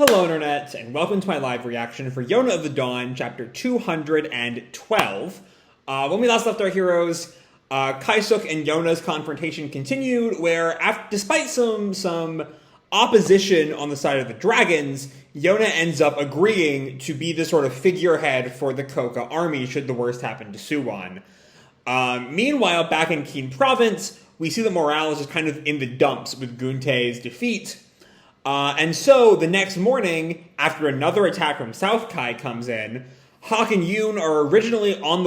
Hello Internet, and welcome to my live reaction for Yona of the Dawn, chapter 212. When we last left our heroes, Kaisuk and Yona's confrontation continued, where despite some opposition on the side of the dragons, Yona ends up agreeing to be the sort of figurehead for the Koka army should the worst happen to Suwon. Meanwhile, back in Kien Province, we see that morale is just kind of in the dumps with Guntae's defeat. And so, the next morning, after another attack from South Kai comes in, Hak and Yoon are originally on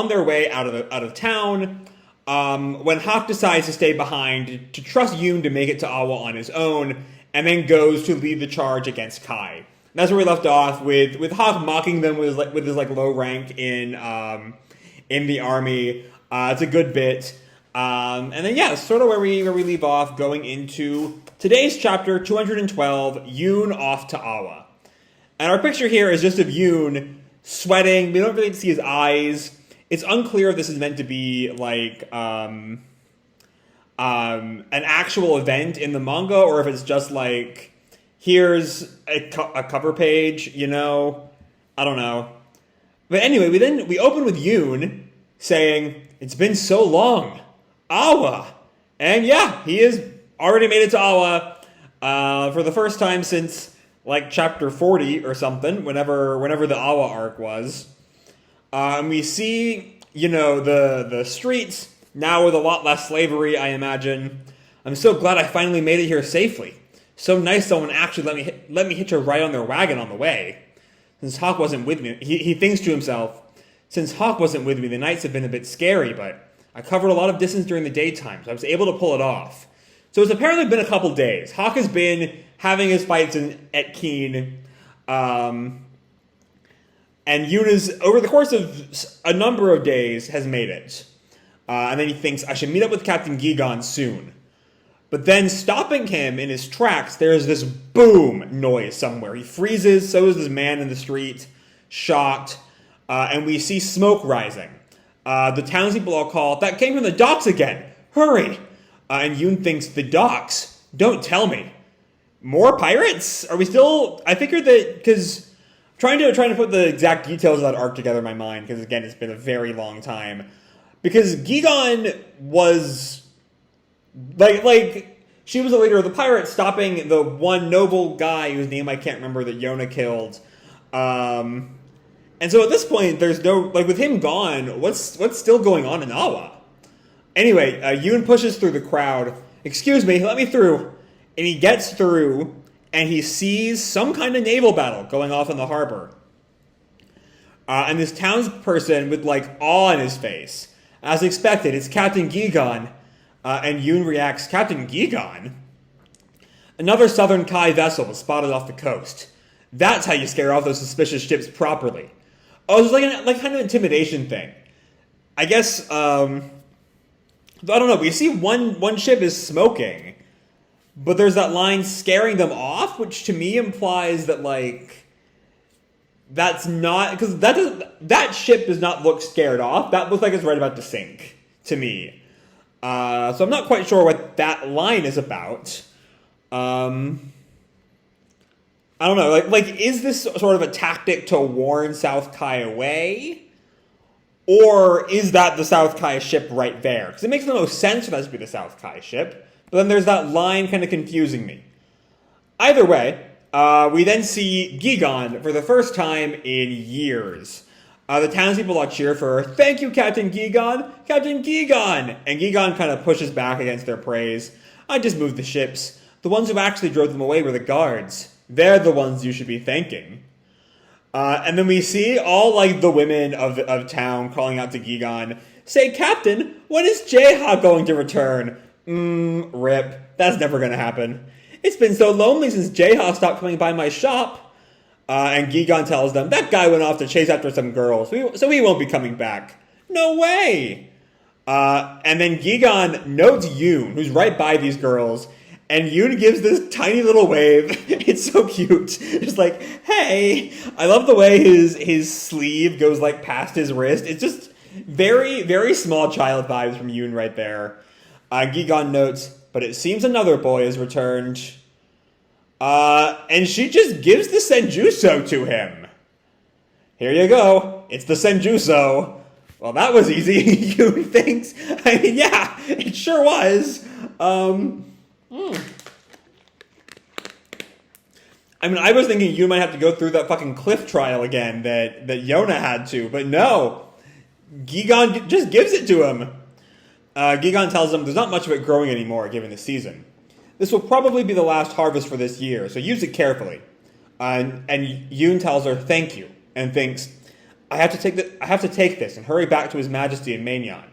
their way out of town, when Hak decides to stay behind to trust Yoon to make it to Awa on his own, and then goes to lead the charge against Kai. And that's where we left off, with Hak mocking them with his low rank in the army. It's a good bit. And then, yeah, sort of where we leave off, going into today's chapter, 212, Yoon off to Awa. And our picture here is just of Yoon sweating. We don't really see his eyes. It's unclear if this is meant to be, an actual event in the manga, or if it's just, here's a cover page, I don't know. But anyway, we open with Yoon saying, "It's been so long. Awa." And yeah, he has already made it to Awa for the first time since chapter 40 or something, whenever the Awa arc was. And we see, the streets now with a lot less slavery, I imagine. I'm so glad I finally made it here safely. So nice someone actually let me hitch a ride on their wagon on the way. Since Hak wasn't with me, he thinks to himself, since Hak wasn't with me, the nights have been a bit scary, but I covered a lot of distance during the daytime, so I was able to pull it off. So it's apparently been a couple days. Hak has been having his fights at Kien, and Yuna's, over the course of a number of days, has made it. And then he thinks, I should meet up with Captain Gi-Gan soon. But then, stopping him in his tracks, there's this boom noise somewhere. He freezes, so is this man in the street, shocked, and we see smoke rising. The townspeople all call, "That came from the docks again! Hurry!" And Yoon thinks, "The docks? Don't tell me. More pirates? Are we still..." I figured that, because trying to put the exact details of that arc together in my mind, because again, it's been a very long time. Because Gi-Gan was, she was the leader of the pirates, stopping the one noble guy whose name I can't remember that Yona killed. And so at this point, there's no, with him gone, what's still going on in Awa? Anyway, Yoon pushes through the crowd. "Excuse me, let me through." And he gets through, and he sees some kind of naval battle going off in the harbor. And this townsperson with, awe in his face. As expected, it's Captain Gi-Gan. And Yoon reacts, "Captain Gi-Gan?" Another Southern Kai vessel was spotted off the coast. That's how you scare off those suspicious ships properly. Oh, it's kind of an intimidation thing. I guess, I don't know, but you see one ship is smoking, but there's that line scaring them off, which to me implies that, that's not, because that ship does not look scared off. That looks like it's right about to sink, to me. So I'm not quite sure what that line is about. I don't know, is this sort of a tactic to warn South Kai away? Or is that the South Kai ship right there? Because it makes the most sense for that to be the South Kai ship, but then there's that line kind of confusing me. Either way, we then see Gi-Gan for the first time in years. The townspeople all cheer for her. "Thank you, Captain Gi-Gan! Captain Gi-Gan!" And Gi-Gan kind of pushes back against their praise. "I just moved the ships. The ones who actually drove them away were the guards. They're the ones you should be thanking." And then we see all, the women of town calling out to Gi-Gan, "Say, Captain, when is Jae-ha going to return?" Rip. That's never gonna happen. "It's been so lonely since Jae-ha stopped coming by my shop." And Gi-Gan tells them, "That guy went off to chase after some girls, so he won't be coming back." "No way!" And then Gi-Gan notes Yoon, who's right by these girls, and Yoon gives this tiny little wave. It's so cute. Just hey. I love the way his sleeve goes past his wrist. It's just very, very small child vibes from Yoon right there. Gi-Gan notes, "But it seems another boy has returned." And she just gives the senjuso to him. Here you go. It's the senjuso. Well, that was easy. Yoon thinks. I mean, yeah, it sure was. I mean, I was thinking you might have to go through that fucking cliff trial again that Yona had to, but no. Gi-Gan just gives it to him. Gi-Gan tells him there's not much of it growing anymore given the season. This will probably be the last harvest for this year, so use it carefully. And Yoon tells her thank you and thinks, I have to take this and hurry back to His Majesty in Maenyan.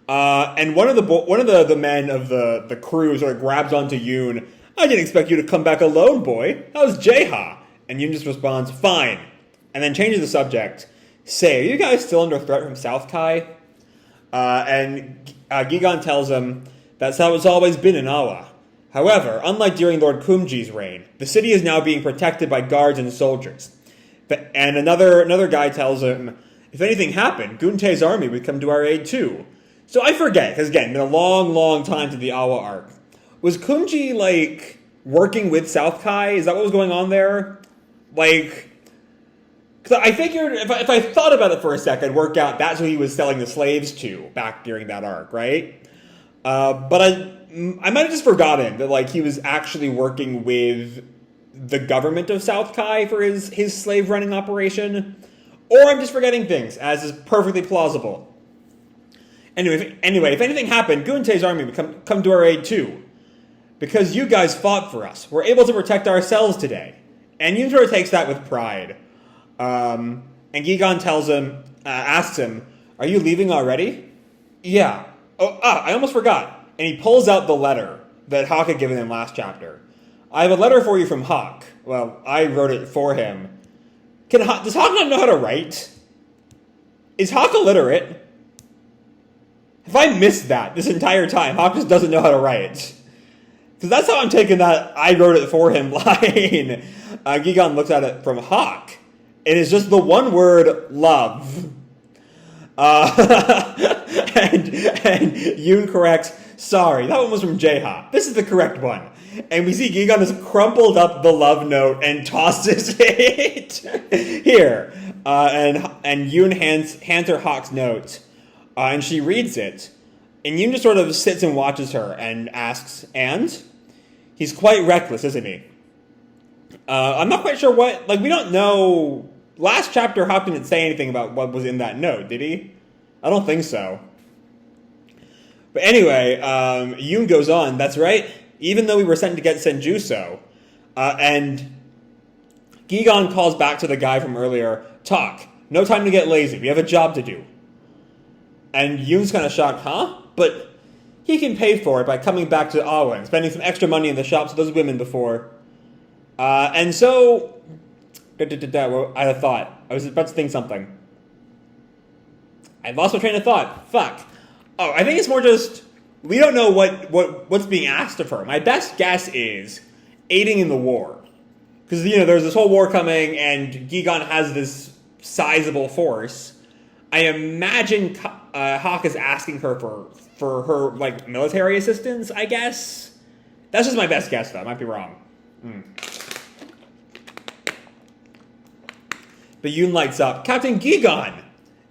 And one of the men of the crew sort of grabs onto Yoon. I didn't expect you to come back alone, boy. How's Jaeha? And Yoon just responds, fine. And then changes the subject. Say, are you guys still under threat from South Kai? And Gi-Gan tells him that's how it's always been in Awa. However, unlike during Lord Kumji's reign, the city is now being protected by guards and soldiers. And another guy tells him, if anything happened, Gunte's army would come to our aid too. So I forget, because again, it's been a long, long time to the Awa arc. Was Kumji, like, working with South Kai? Is that what was going on there? Like, because I figured, if I thought about it for a second, I'd work out that's who he was selling the slaves to back during that arc, right? But I might have just forgotten that, like, he was actually working with the government of South Kai for his slave-running operation. Or I'm just forgetting things, as is perfectly plausible. Anyway, if anything happened, Gunte's army would come to our aid too. Because you guys fought for us. We're able to protect ourselves today. And Yoon sort of takes that with pride. And Gi-Gan asks him, are you leaving already? Yeah. I almost forgot. And he pulls out the letter that Hawk had given him last chapter. I have a letter for you from Hawk. Well, I wrote it for him. Does Hawk not know how to write? Is Hawk illiterate? Have I missed that this entire time? Hawk just doesn't know how to write. Because that's how I'm taking that I wrote it for him line. Gi-Gan looks at it from Hawk. It is just the one word, love. And Yoon corrects, sorry, that one was from Jaeha. This is the correct one. And we see Gi-Gan has crumpled up the love note and tosses it here. And Yoon hands her Hawk's note. And she reads it. And Yoon just sort of sits and watches her and asks, and? He's quite reckless, isn't he? I'm not quite sure what... Like, we don't know... Last chapter, Hawk didn't say anything about what was in that note, did he? I don't think so. But anyway, Yoon goes on, that's right. Even though we were sent to get senjuso. And Gi-Gan calls back to the guy from earlier, talk. No time to get lazy. We have a job to do. And Yoon's kind of shocked, huh? But... he can pay for it by coming back to Awa and spending some extra money in the shops with those women before. And so... I had a thought. I was about to think something. I lost my train of thought. Fuck. Oh, I think it's more just... we don't know what's being asked of her. My best guess is aiding in the war. Because, there's this whole war coming, and Gi-Gan has this sizable force. I imagine Hawk is asking her for her, like, military assistance, I guess? That's just my best guess, though. I might be wrong. But Yoon lights up, Captain Gi-Gan!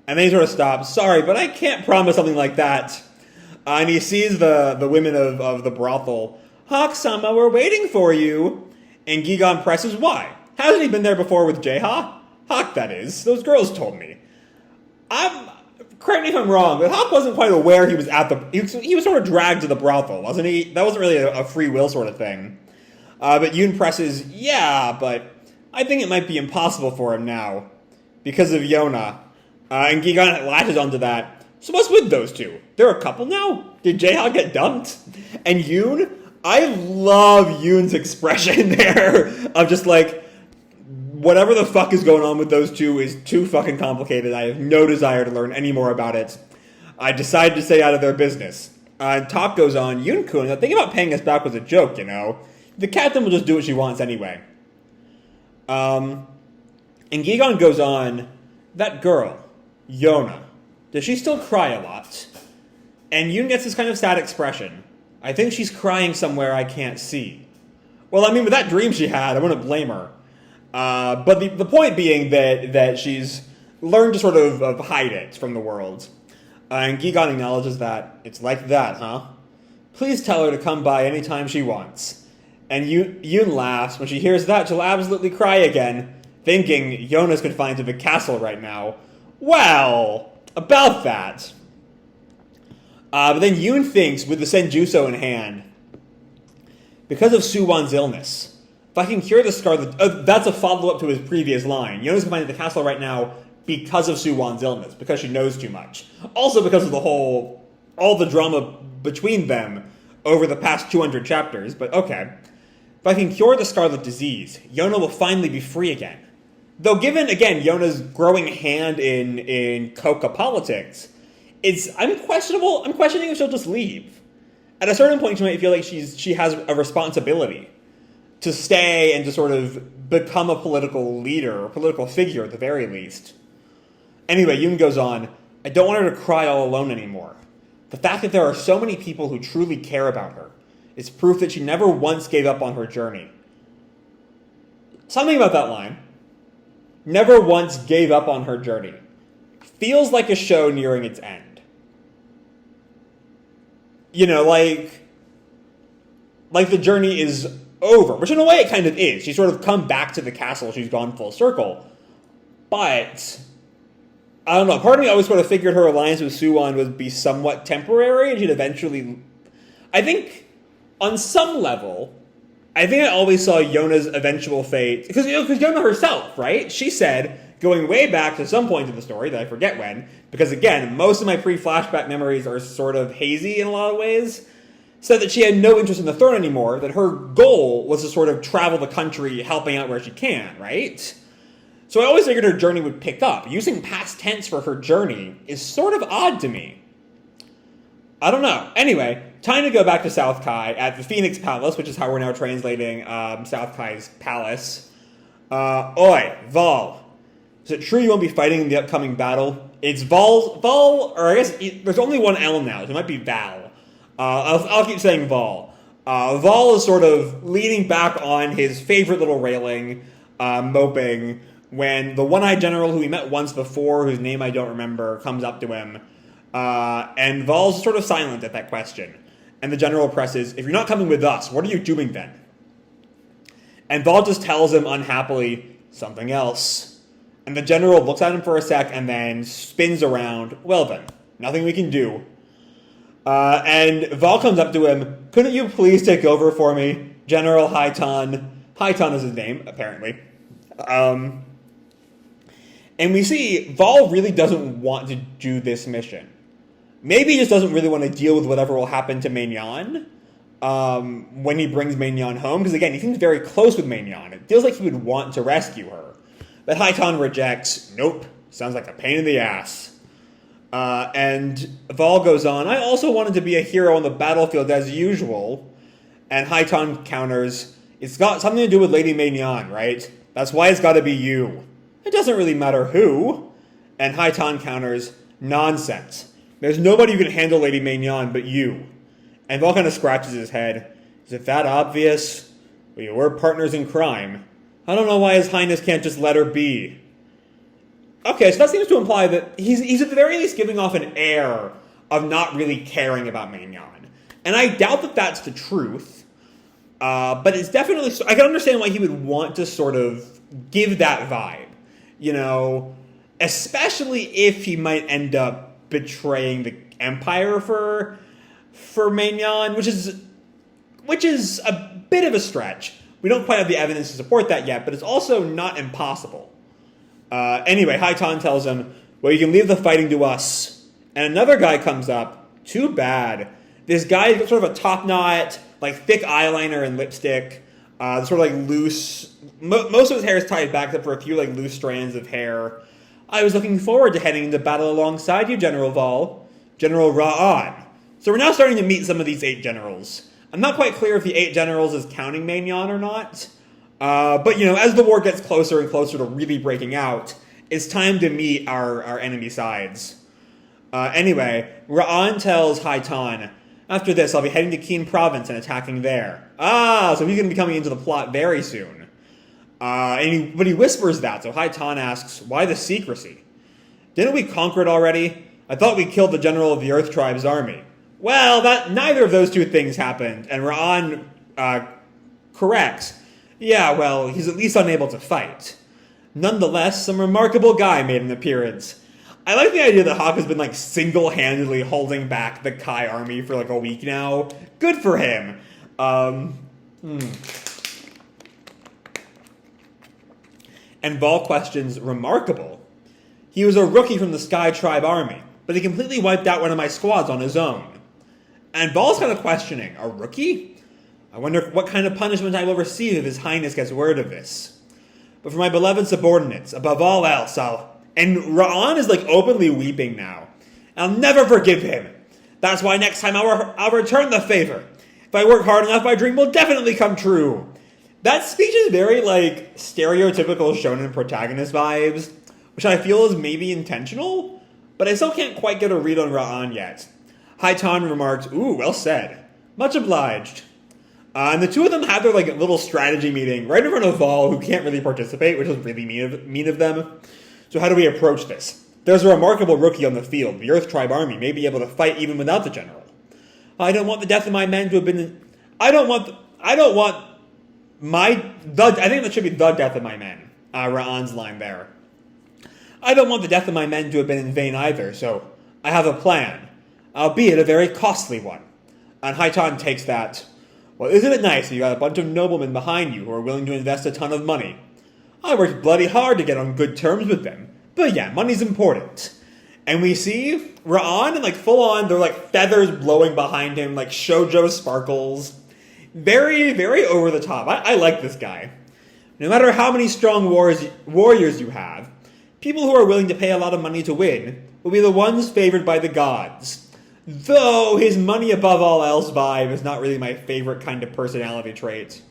And then he sort of stops. Sorry, but I can't promise something like that. And he sees the women of the brothel. Hawk-sama, we're waiting for you. And Gi-Gan presses, why? Hasn't he been there before with Jaeha? Hawk, that is. Those girls told me. Correct me if I'm wrong, but Hawk wasn't quite aware he was at he was sort of dragged to the brothel, wasn't he? That wasn't really a free will sort of thing. But Yoon presses, yeah, but I think it might be impossible for him now. Because of Yona. And Gi-Gan latches onto that. So what's with those two? They're a couple now? Did Jaeha get dumped? And Yoon? I love Yoon's expression there of just like, whatever the fuck is going on with those two is too fucking complicated. I have no desire to learn any more about it. I decided to stay out of their business. And talk goes on. Yoon-kun, the thing about paying us back was a joke, The captain will just do what she wants anyway. And Gi-Gan goes on, that girl, Yona, does she still cry a lot? And Yoon gets this kind of sad expression. I think she's crying somewhere I can't see. Well, I mean, with that dream she had, I wouldn't blame her. But the point being that she's learned to sort of hide it from the world. And Gi-Gan acknowledges that it's like that, huh? Please tell her to come by anytime she wants. And Yoon laughs. When she hears that, she'll absolutely cry again, thinking Yona's confined to the castle right now. Well, about that. But then Yoon thinks, with the senjuso in hand, because of Soo-won's illness, if I can cure the scar, that's a follow-up to his previous line. Yona's confined to the castle right now because of Soo-won's illness, because she knows too much. Also because of all the drama between them over the past 200 chapters, but okay. If I can cure the scarlet disease, Yona will finally be free again. Though given, again, Yona's growing hand in Coca politics, I'm questioning if she'll just leave. At a certain point, she might feel like she has a responsibility to stay and to sort of become a political leader, or political figure at the very least. Anyway, Yoon goes on, I don't want her to cry all alone anymore. The fact that there are so many people who truly care about her is proof that she never once gave up on her journey. Something about that line, never once gave up on her journey, feels like a show nearing its end. You know, like the journey is over, which in a way it kind of is. She's sort of come back to the castle, she's gone full circle. But I don't know, part of me always sort of figured her alliance with Soo-won would be somewhat temporary, and she'd eventually... I think, on some level, I always saw Yona's eventual fate... Because Yona herself, right? She said, going way back to some point in the story, that I forget when, because again, most of my pre-flashback memories are sort of hazy in a lot of ways, said that she had no interest in the throne anymore, that her goal was to sort of travel the country helping out where she can, right? So I always figured her journey would pick up. Using past tense for her journey is sort of odd to me. I don't know. Anyway, time to go back to South Kai at the Phoenix Palace, which is how we're now translating South Kai's palace. Oi, Val. Is it true you won't be fighting in the upcoming battle? It's Val, or I guess there's only one L now, so it might be Val. I'll keep saying Val. Val is sort of leaning back on his favorite little railing, moping, when the one-eyed general who we met once before, whose name I don't remember, comes up to him. And Val's sort of silent at that question. And the general presses, if you're not coming with us, what are you doing then? And Val just tells him unhappily, something else. And the general looks at him for a sec and then spins around. Well then, nothing we can do. And Val comes up to him, couldn't you please take over for me, General Hye-Tan? Hye-Tan is his name, apparently. And we see Val really doesn't want to do this mission. Maybe he just doesn't really want to deal with whatever will happen to Maignan when he brings Maignan home. Because again, he seems very close with Maignan. It feels like he would want to rescue her. But Hye-Tan rejects, nope, sounds like a pain in the ass. And Val goes on, I also wanted to be a hero on the battlefield as usual. And Hye-Tan counters, it's got something to do with Lady Maignan, right? That's why it's got to be you. It doesn't really matter who. And Hye-Tan counters, nonsense. There's nobody who can handle Lady Maignan but you. And Val kind of scratches his head. Is it that obvious? We were partners in crime. I don't know why His Highness can't just let her be. Okay, so that seems to imply that he's at the very least giving off an air of not really caring about Maignan. And I doubt that that's the truth. But it's definitely... I can understand why he would want to sort of give that vibe. You know, especially if he might end up betraying the Empire for Maignan, which is a bit of a stretch. We don't quite have the evidence to support that yet, but it's also not impossible. Anyway, Hye-Tan tells him, well, you can leave the fighting to us. And another guy comes up. Too bad. This guy has got sort of a top knot, like thick eyeliner and lipstick, sort of like loose... Most of his hair is tied back except for a few like loose strands of hair. I was looking forward to heading into battle alongside you, General Val. General Ra-An. So we're now starting to meet some of these 8 generals. I'm not quite clear if the 8 generals is counting Maignan or not. But, you know, as the war gets closer and closer to really breaking out, it's time to meet our enemy sides. Anyway, Ra-An tells Hye-Tan, After this, I'll be heading to Keen Province and attacking there. Ah, so he's going to be coming into the plot very soon. But he whispers that, so Hye-Tan asks, why the secrecy? Didn't we conquer it already? I thought we killed the general of the Earth Tribe's army. Well, neither of those two things happened, and Ra-An corrects. Yeah, well, he's at least unable to fight. Nonetheless, some remarkable guy made an appearance. I like the idea that Hawk has been, single-handedly holding back the Kai army for, a week now. Good for him. And Vol questions, remarkable. He was a rookie from the Sky Tribe army, but he completely wiped out one of my squads on his own. And Vol's kind of questioning, a rookie? I wonder what kind of punishment I will receive if His Highness gets word of this. But for my beloved subordinates, above all else, And Ra-An is, openly weeping now. I'll never forgive him. That's why next time I'll return the favor. If I work hard enough, my dream will definitely come true. That speech is very, stereotypical shonen protagonist vibes, which I feel is maybe intentional, but I still can't quite get a read on Ra-An yet. Hye-Tan remarks, ooh, well said. Much obliged. And the two of them have their, little strategy meeting right in front of Vol, who can't really participate, which is really mean of them. So how do we approach this? There's a remarkable rookie on the field. The Earth Tribe army may be able to fight even without the general. I don't want the death of my men to have been... I think that should be the death of my men. Ra-An's line there. I don't want the death of my men to have been in vain either, so I have a plan. Albeit a very costly one. And Hye-Tan takes that. Well, isn't it nice that you got a bunch of noblemen behind you who are willing to invest a ton of money? I worked bloody hard to get on good terms with them. But yeah, money's important. And we see Ra-An and full on, they're feathers blowing behind him, shoujo sparkles. Very, very over the top. I like this guy. No matter how many strong warriors you have, people who are willing to pay a lot of money to win will be the ones favored by the gods. Though his money above all else vibe is not really my favorite kind of personality trait.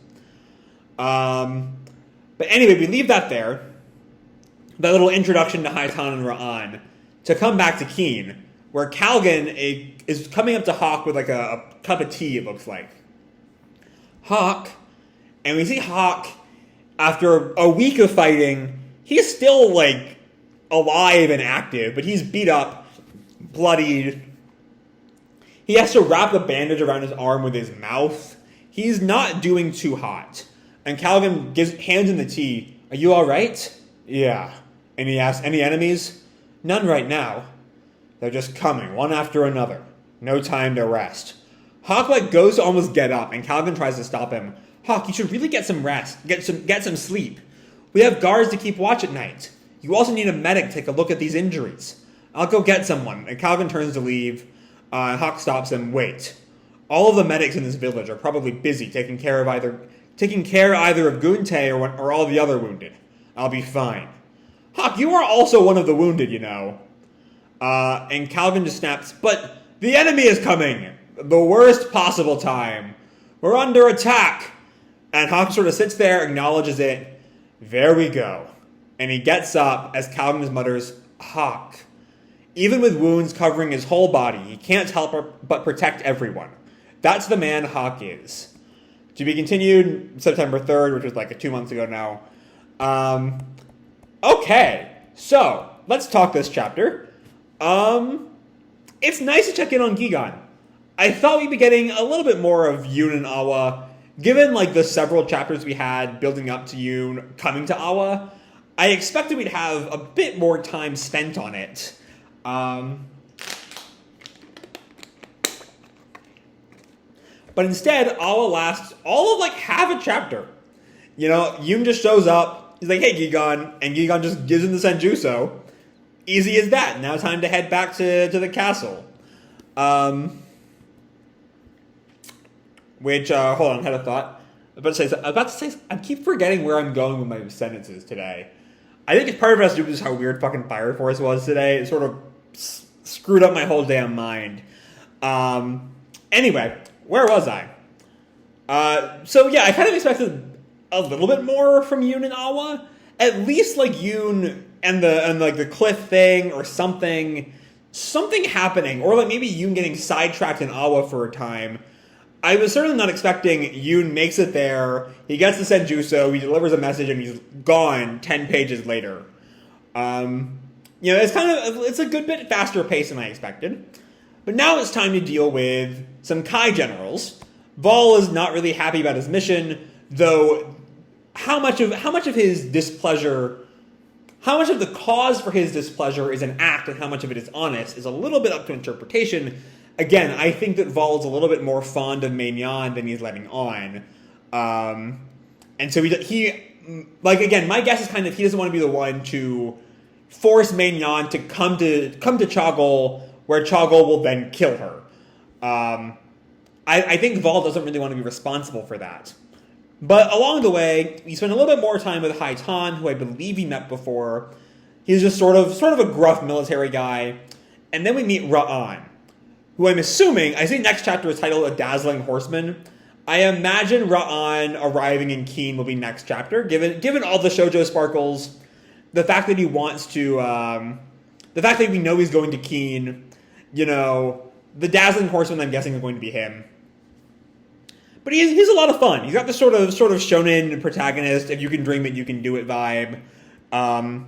But anyway, we leave that there. That little introduction to Hye-Tan and Ra-An. To come back to Keen, where Calgan is coming up to Hawk with a cup of tea, it looks like. Hawk, and we see Hawk, after a week of fighting, he's still alive and active, but he's beat up, bloodied. He has to wrap a bandage around his arm with his mouth. He's not doing too hot. And Calgan hands him the tea. Are you alright? Yeah. And he asks, any enemies? None right now. They're just coming, one after another. No time to rest. Hawk goes to almost get up, and Calgan tries to stop him. Hawk, you should really get some rest. Get some sleep. We have guards to keep watch at night. You also need a medic to take a look at these injuries. I'll go get someone. And Calgan turns to leave. Hawk stops him. Wait. All of the medics in this village are probably busy taking care either of Gunte or all the other wounded. I'll be fine. Hawk, you are also one of the wounded, you know. And Calgan just snaps, but the enemy is coming! The worst possible time. We're under attack! And Hawk sort of sits there, acknowledges it. There we go. And he gets up as Calgan mutters, Hawk. Even with wounds covering his whole body, he can't help but protect everyone. That's the man Hawk is. To be continued September 3rd, which was 2 months ago now. Okay, so let's talk this chapter. It's nice to check in on Gi-Gan. I thought we'd be getting a little bit more of Yoon and Awa, given the several chapters we had building up to Yoon coming to Awa. I expected we'd have a bit more time spent on it. But instead, Awa lasts all of half a chapter. Yoon just shows up. He's like, hey, Gi-Gan. And Gi-Gan just gives him the senjuso. Easy as that. Now time to head back to the castle. Hold on, I had a thought. I was about to say, I keep forgetting where I'm going with my sentences today. I think it's part of it has to do with just how weird fucking Fire Force was today. It sort of screwed up my whole damn mind. Anyway, where was I? So yeah, I kind of expected a little bit more from Yoon and Awa. At least Yoon and the cliff thing or something something happening, or like maybe Yoon getting sidetracked in Awa for a time. I was certainly not expecting Yoon makes it there, he gets the senjuso, he delivers a message, and he's gone 10 pages later. It's a good bit faster pace than I expected. But now it's time to deal with some Kai generals. Vol is not really happy about his mission, though how much of his displeasure, how much of the cause for his displeasure is an act and how much of it is honest is a little bit up to interpretation. Again, I think that Vol is a little bit more fond of Maignan than he's letting on. And so again, my guess is kind of he doesn't want to be the one to force Maignan to come to Chagol, where Chagol will then kill her. I think Vol doesn't really want to be responsible for that. But along the way, we spend a little bit more time with Hye-Tan, who I believe he met before. He's just sort of a gruff military guy. And then we meet Ra-An, who I'm assuming, I think next chapter is titled A Dazzling Horseman. I imagine Ra-An arriving in Keen will be next chapter, given all the shoujo sparkles, the fact that he wants to, the fact that we know he's going to Keen, the Dazzling Horseman, I'm guessing, is going to be him. But he's a lot of fun. He's got this sort of shonen protagonist, if you can dream it, you can do it vibe. But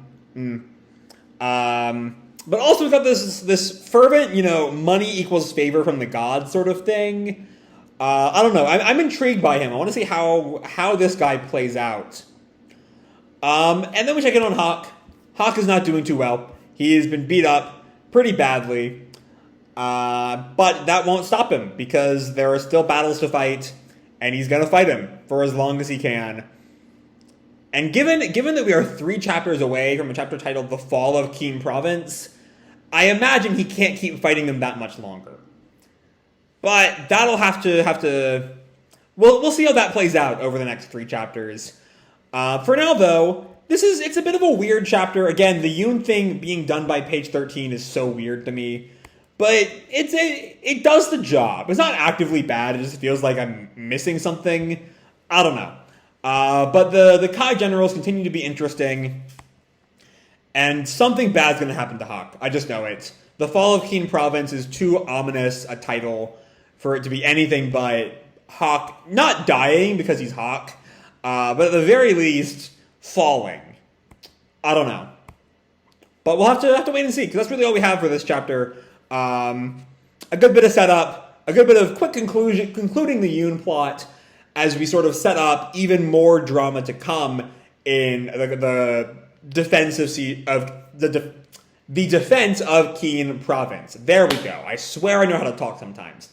also he's got this fervent, money equals favor from the gods sort of thing. I don't know. I'm intrigued by him. I want to see how this guy plays out. And then we check in on Hawk. Hawk is not doing too well. He has been beat up pretty badly. But that won't stop him, because there are still battles to fight, and he's going to fight him for as long as he can. And given that we are 3 chapters away from a chapter titled The Fall of Keen Province, I imagine he can't keep fighting them that much longer. But that'll have to we'll see how that plays out over the next 3 chapters. For now, though, it's a bit of a weird chapter. Again, the Yoon thing being done by page 13 is so weird to me. But it does the job. It's not actively bad. It just feels like I'm missing something. I don't know. But the Kai generals continue to be interesting. And something bad's going to happen to Hawk. I just know it. The Fall of Keen Province is too ominous a title for it to be anything but Hawk not dying because he's Hawk, but at the very least, falling. I don't know. But we'll have to wait and see, because that's really all we have for this chapter. A good bit of setup, a good bit of quick concluding the Yoon plot as we sort of set up even more drama to come in the defense of Keen Province. There we go. I swear I know how to talk sometimes.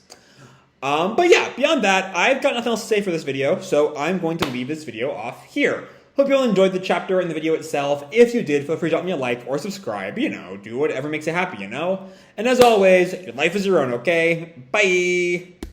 But yeah, beyond that, I've got nothing else to say for this video, so I'm going to leave this video off here. Hope you all enjoyed the chapter and the video itself. If you did, feel free to drop me a like or subscribe. Do whatever makes you happy, And as always, your life is your own, okay? Bye!